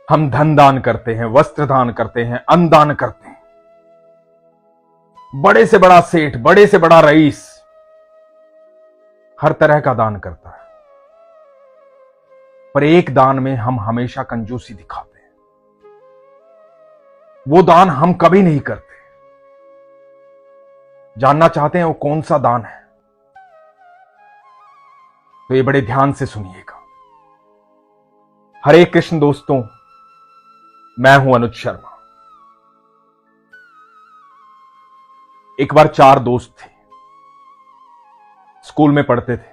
हम धन दान करते हैं, वस्त्र दान करते हैं, अन्न दान करते हैं। बड़े से बड़ा सेठ, बड़े से बड़ा रईस हर तरह का दान करता है, पर एक दान में हम हमेशा कंजूसी दिखाते हैं। वो दान हम कभी नहीं करते। जानना चाहते हैं वो कौन सा दान है? तो ये बड़े ध्यान से सुनिएगा। हरे कृष्ण दोस्तों, मैं हूं अनुज शर्मा। एक बार 4 दोस्त थे, स्कूल में पढ़ते थे।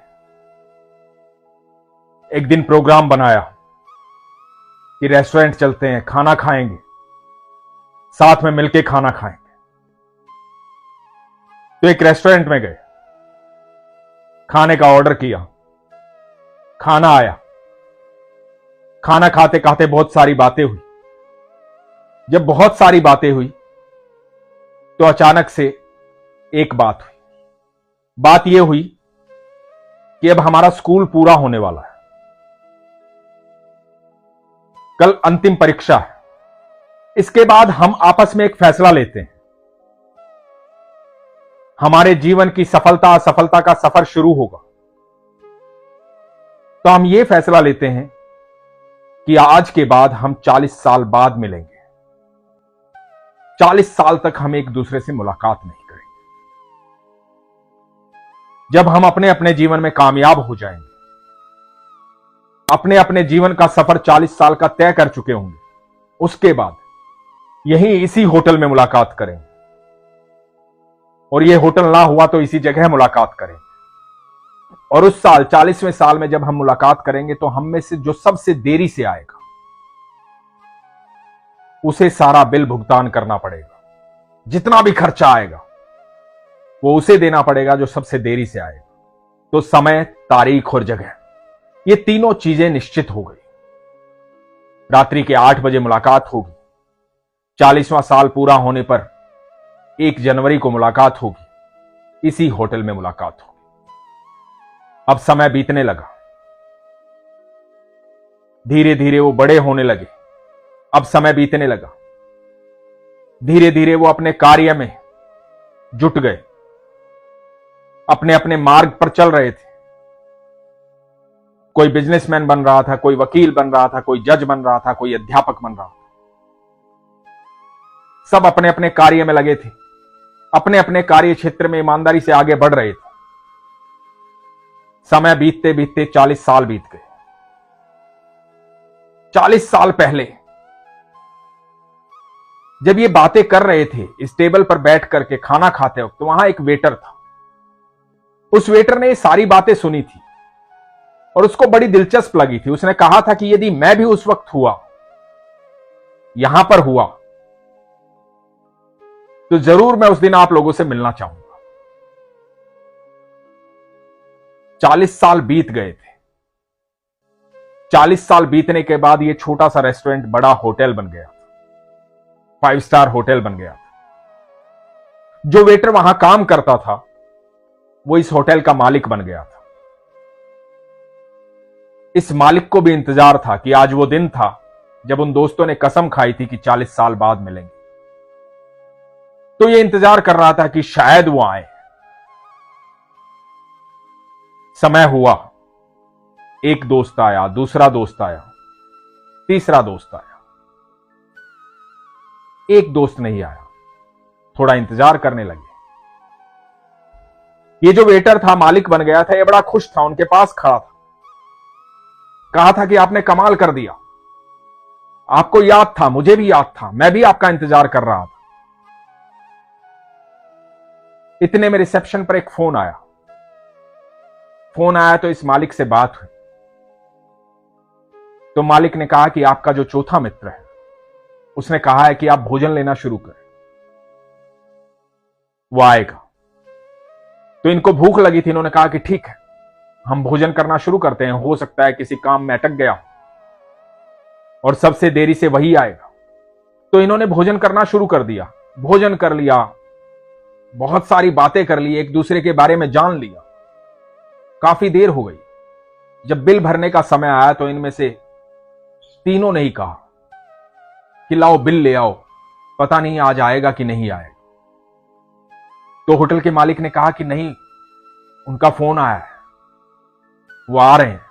एक दिन प्रोग्राम बनाया कि रेस्टोरेंट चलते हैं, खाना खाएंगे, साथ में मिलके खाना खाएंगे। तो एक रेस्टोरेंट में गए, खाने का ऑर्डर किया, खाना आया। खाना खाते खाते बहुत सारी बातें हुई। जब बहुत सारी बातें हुई तो अचानक से एक बात हुई। बात यह हुई कि अब हमारा स्कूल पूरा होने वाला है, कल अंतिम परीक्षा है। इसके बाद हम आपस में एक फैसला लेते हैं। हमारे जीवन की सफलता असफलता का सफर शुरू होगा। तो हम ये फैसला लेते हैं कि आज के बाद हम 40 साल बाद मिलेंगे। 40 साल तक हम एक दूसरे से मुलाकात नहीं करेंगे। जब हम अपने अपने जीवन में कामयाब हो जाएंगे, अपने अपने जीवन का सफर 40 साल का तय कर चुके होंगे, उसके बाद यहीं इसी होटल में मुलाकात करेंगे। और यह होटल ना हुआ तो इसी जगह मुलाकात करेंगे। और उस साल 40वें साल में जब हम मुलाकात करेंगे तो हम में से जो सबसे देरी से आएगा उसे सारा बिल भुगतान करना पड़ेगा। जितना भी खर्चा आएगा वो उसे देना पड़ेगा जो सबसे देरी से आएगा। तो समय, तारीख और जगह, ये तीनों चीजें निश्चित हो गई। रात्रि के 8 बजे मुलाकात होगी। 40वां साल पूरा होने पर 1 जनवरी को मुलाकात होगी। इसी होटल में मुलाकात होगी। अब समय बीतने लगा। धीरे धीरे वो बड़े होने लगे। अब समय बीतने लगा। धीरे धीरे वो अपने कार्य में जुट गए, अपने अपने मार्ग पर चल रहे थे। कोई बिजनेसमैन बन रहा था, कोई वकील बन रहा था, कोई जज बन रहा था, कोई अध्यापक बन रहा था। सब अपने अपने कार्य में लगे थे, अपने अपने कार्य क्षेत्र में ईमानदारी से आगे बढ़ रहे थे। समय बीतते बीतते 40 साल बीत गए। 40 साल पहले जब ये बातें कर रहे थे, इस टेबल पर बैठ करके खाना खाते वक्त, तो वहां एक वेटर था। उस वेटर ने ये सारी बातें सुनी थी और उसको बड़ी दिलचस्प लगी थी। उसने कहा था कि यदि मैं भी उस वक्त हुआ, यहां पर हुआ, तो जरूर मैं उस दिन आप लोगों से मिलना चाहूंगा। 40 साल बीत गए थे। 40 साल बीतने के बाद यह छोटा सा रेस्टोरेंट बड़ा होटल बन गया था, 5 स्टार होटल बन गया था। जो वेटर वहां काम करता था वो इस होटल का मालिक बन गया था। इस मालिक को भी इंतजार था कि आज वो दिन था जब उन दोस्तों ने कसम खाई थी कि 40 साल बाद मिलेंगे। तो ये इंतजार कर रहा था कि शायद वो आए। समय हुआ, एक दोस्त आया, दूसरा दोस्त आया, तीसरा दोस्त आया। एक दोस्त नहीं आया। थोड़ा इंतजार करने लगे। ये जो वेटर था, मालिक बन गया था, ये बड़ा खुश था, उनके पास खड़ा था। कहा था कि आपने कमाल कर दिया, आपको याद था, मुझे भी याद था, मैं भी आपका इंतजार कर रहा था। इतने में रिसेप्शन पर एक फोन आया। फोन आया तो इस मालिक से बात हुई। तो मालिक ने कहा कि आपका जो चौथा मित्र है उसने कहा है कि आप भोजन लेना शुरू करें, वो आएगा। तो इनको भूख लगी थी। इन्होंने कहा कि ठीक है, हम भोजन करना शुरू करते हैं। हो सकता है किसी काम में अटक गया और सबसे देरी से वही आएगा। तो इन्होंने भोजन करना शुरू कर दिया। भोजन कर लिया, बहुत सारी बातें कर ली, एक दूसरे के बारे में जान लिया। काफी देर हो गई। जब बिल भरने का समय आया तो इनमें से तीनों ने ही कहा कि लाओ बिल ले आओ, पता नहीं आज आएगा कि नहीं आएगा। तो होटल के मालिक ने कहा कि नहीं, उनका फोन आया है, वो आ रहे हैं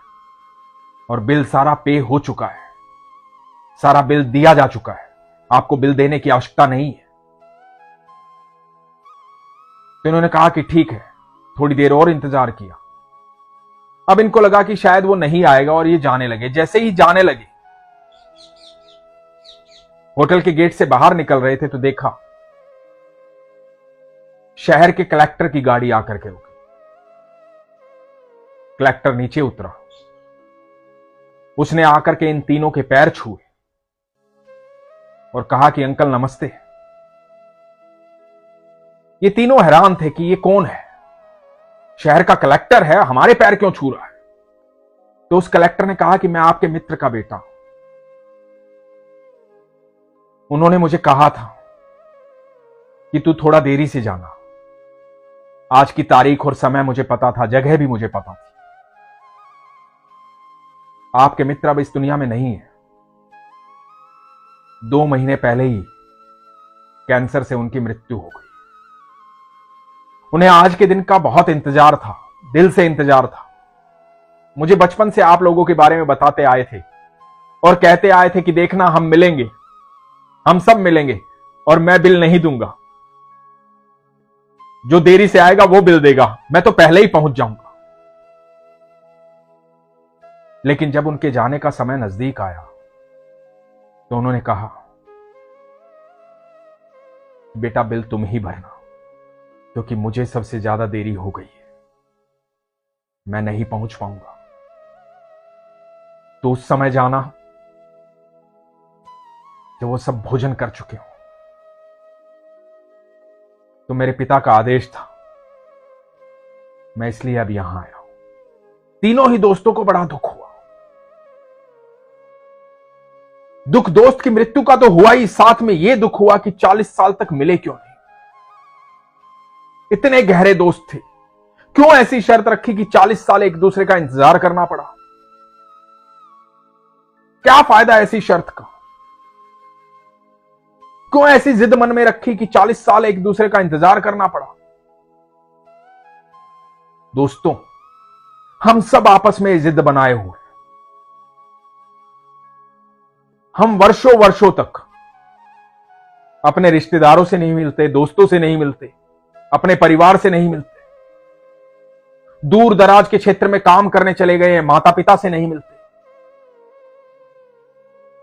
और बिल सारा पे हो चुका है, सारा बिल दिया जा चुका है, आपको बिल देने की आवश्यकता नहीं है। तो इन्होंने कहा कि ठीक है, थोड़ी देर और इंतजार किया। अब इनको लगा कि शायद वो नहीं आएगा और ये जाने लगे। जैसे ही जाने लगे, होटल के गेट से बाहर निकल रहे थे तो देखा शहर के कलेक्टर की गाड़ी आकर के रुकी। कलेक्टर नीचे उतरा, उसने आकर के इन तीनों के पैर छुए और कहा कि अंकल नमस्ते। ये तीनों हैरान थे कि ये कौन है, शहर का कलेक्टर है, हमारे पैर क्यों छू रहा है। तो उस कलेक्टर ने कहा कि मैं आपके मित्र का बेटा हूं, उन्होंने मुझे कहा था कि तू थोड़ा देरी से जाना। आज की तारीख और समय मुझे पता था, जगह भी मुझे पता थी। आपके मित्र अब इस दुनिया में नहीं है। 2 महीने पहले ही कैंसर से उनकी मृत्यु हो गई। उन्हें आज के दिन का बहुत इंतजार था, दिल से इंतजार था। मुझे बचपन से आप लोगों के बारे में बताते आए थे और कहते आए थे कि देखना हम मिलेंगे, हम सब मिलेंगे और मैं बिल नहीं दूंगा, जो देरी से आएगा वो बिल देगा, मैं तो पहले ही पहुंच जाऊंगा। लेकिन जब उनके जाने का समय नजदीक आया तो उन्होंने कहा, बेटा बिल तुम ही भरना, क्योंकि मुझे सबसे ज्यादा देरी हो गई है, मैं नहीं पहुंच पाऊंगा। तो उस समय जाना जब वो सब भोजन कर चुके हो। तो मेरे पिता का आदेश था, मैं इसलिए अब यहां आया हूं। तीनों ही दोस्तों को बड़ा दुख हुआ। दुख दोस्त की मृत्यु का तो हुआ ही, साथ में यह दुख हुआ कि 40 साल तक मिले क्यों नहीं। इतने गहरे दोस्त थे, क्यों ऐसी शर्त रखी कि 40 साल एक दूसरे का इंतजार करना पड़ा। क्या फायदा ऐसी शर्त का। क्यों ऐसी जिद मन में रखी कि 40 साल एक दूसरे का इंतजार करना पड़ा। दोस्तों, हम सब आपस में जिद बनाए हुए, हम वर्षों वर्षों तक अपने रिश्तेदारों से नहीं मिलते, दोस्तों से नहीं मिलते, अपने परिवार से नहीं मिलते, दूर दराज के क्षेत्र में काम करने चले गए हैं, माता पिता से नहीं मिलते।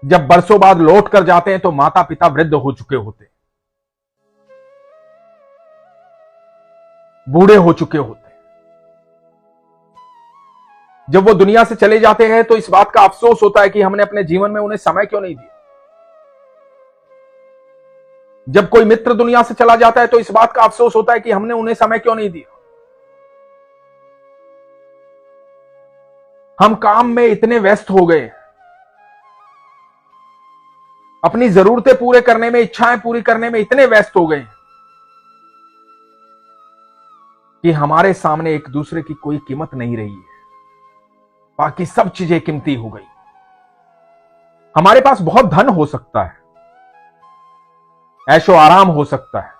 जब बरसों बाद लौट कर जाते हैं तो माता पिता वृद्ध हो चुके होते, बूढ़े हो चुके होते। जब वो दुनिया से चले जाते हैं तो इस बात का अफसोस होता है कि हमने अपने जीवन में उन्हें समय क्यों नहीं दिया। जब कोई मित्र दुनिया से चला जाता है तो इस बात का अफसोस होता है कि हमने उन्हें समय क्यों नहीं दिया। हम काम में इतने व्यस्त हो गए, अपनी जरूरतें पूरे करने में, इच्छाएं पूरी करने में इतने व्यस्त हो गए कि हमारे सामने एक दूसरे की कोई कीमत नहीं रही है। बाकी सब चीजें कीमती हो गई। हमारे पास बहुत धन हो सकता है, ऐशो आराम हो सकता है,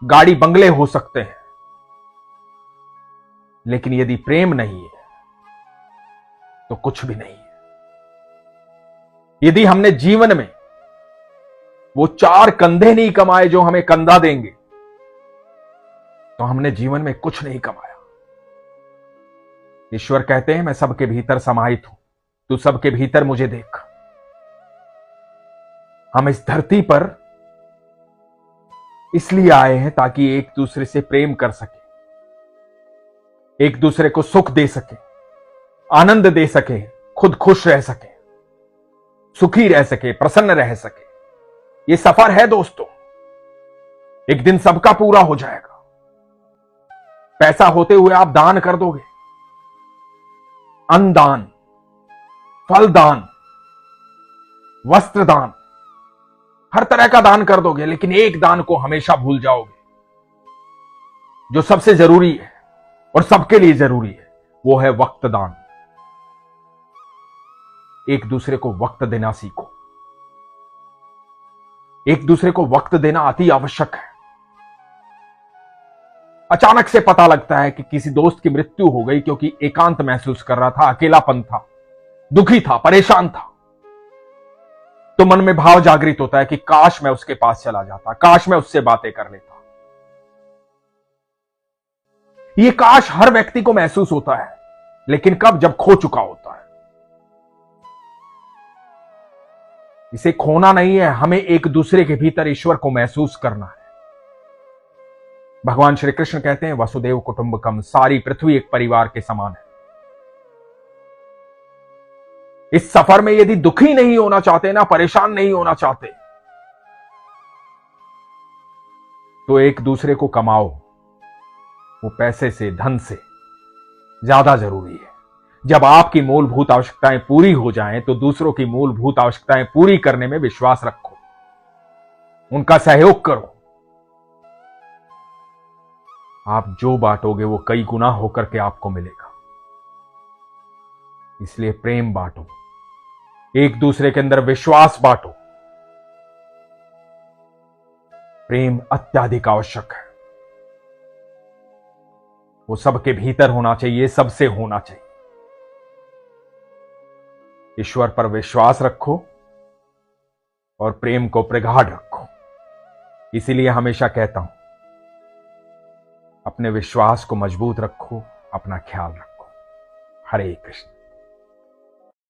गाड़ी बंगले हो सकते हैं, लेकिन यदि प्रेम नहीं है तो कुछ भी नहीं है। यदि हमने जीवन में वो 4 कंधे नहीं कमाए जो हमें कंधा देंगे, तो हमने जीवन में कुछ नहीं कमाया। ईश्वर कहते हैं, मैं सबके भीतर समाहित हूं, तू सबके भीतर मुझे देख। हम इस धरती पर इसलिए आए हैं ताकि एक दूसरे से प्रेम कर सके, एक दूसरे को सुख दे सके, आनंद दे सके, खुद खुश रह सके, सुखी रह सके, प्रसन्न रह सके। ये सफर है दोस्तों, एक दिन सबका पूरा हो जाएगा। पैसा होते हुए आप दान कर दोगे, अन्नदान, फलदान, वस्त्रदान, हर तरह का दान कर दोगे, लेकिन एक दान को हमेशा भूल जाओगे, जो सबसे जरूरी है और सबके लिए जरूरी है, वो है वक्त दान। एक दूसरे को वक्त देना सीखो। एक दूसरे को वक्त देना अति आवश्यक है। अचानक से पता लगता है कि किसी दोस्त की मृत्यु हो गई क्योंकि एकांत महसूस कर रहा था, अकेलापन था, दुखी था, परेशान था। तो मन में भाव जागृत होता है कि काश मैं उसके पास चला जाता, काश मैं उससे बातें कर लेता। यह काश हर व्यक्ति को महसूस होता है, लेकिन कब? जब खो चुका होता है। इसे खोना नहीं है, हमें एक दूसरे के भीतर ईश्वर को महसूस करना है। भगवान श्री कृष्ण कहते हैं वसुदेव कुटुंबकम, सारी पृथ्वी एक परिवार के समान है। इस सफर में यदि दुखी नहीं होना चाहते ना, परेशान नहीं होना चाहते, तो एक दूसरे को कमाओ। वो पैसे से, धन से ज्यादा जरूरी है। जब आपकी मूलभूत आवश्यकताएं पूरी हो जाएं, तो दूसरों की मूलभूत आवश्यकताएं पूरी करने में विश्वास रखो, उनका सहयोग करो। आप जो बांटोगे वो कई गुना होकर के आपको मिलेगा। इसलिए प्रेम बांटो, एक दूसरे के अंदर विश्वास बांटो। प्रेम अत्याधिक आवश्यक है। वो सबके भीतर होना चाहिए, सबसे होना चाहिए। ईश्वर पर विश्वास रखो और प्रेम को प्रगाढ़ रखो। इसीलिए हमेशा कहता हूं, अपने विश्वास को मजबूत रखो, अपना ख्याल रखो। हरे कृष्ण।